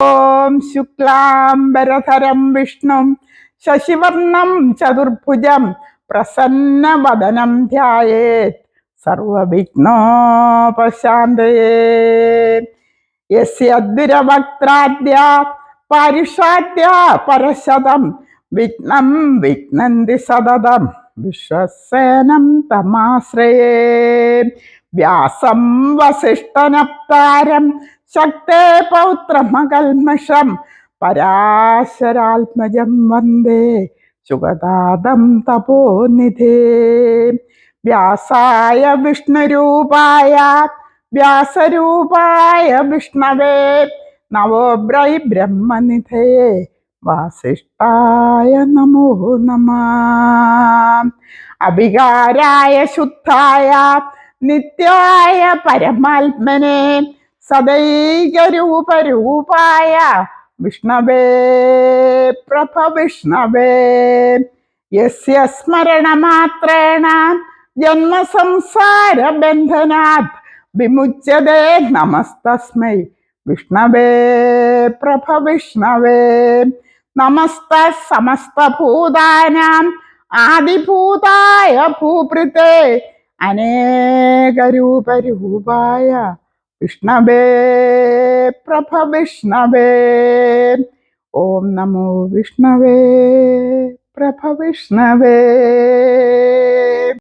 ഓം ശുക്ലാംബരധരം വിഷ്ണും ശശിവർണം ചതുർഭുജം പ്രസന്നവദനം ധ്യായേത് സർവവിഘ്നോപശാന്തയേ. യസ്യദ്വിരവക്ത്രാദ്യ പാരിഷാദ്യ പരശതം വിഘ്നം വിഘ്നന്തി സതതം വിശ്വസേനം തമാശ്രയേ. വ്യാസം വസിഷ്ഠനപ്താരം ശക്തേ പൗത്രമകൽമഷം പരാശരാത്മജം വന്ദേ സുഗതാദം തപോനിധേ. വ്യാസായ വിഷ്ണുരൂപായ വ്യാസരൂപായ വിഷ്ണവേ നമോ ബ്രഹ്മനിധയേ വാസിഷ്ഠായ നമോ നമഃ. അവികാരായ ശുദ്ധായ നിത്യായ പരമാത്മനെ സദൈകരൂപരൂപായ വിഷ്ണവേ പ്രഭവിഷ്ണവേ. യസ്യ സ്മരണമാത്രേണ ജന്മസംസാരബന്ധനാത് വിമുച്യതേ നമസ്തസ്മൈ വിഷ്ണവേ പ്രഭവിഷ്ണവേ. നമസ്തേ സമസ്തഭൂതാനാം ആദിഭൂതായ ഭൂഭൃതേ അനേകരൂപരൂപായ വിഷ്ണവേ പ്രഭവിഷ്ണവേ. ഓം നമോ വിഷ്ണവേ പ്രഭവിഷ്ണവേ.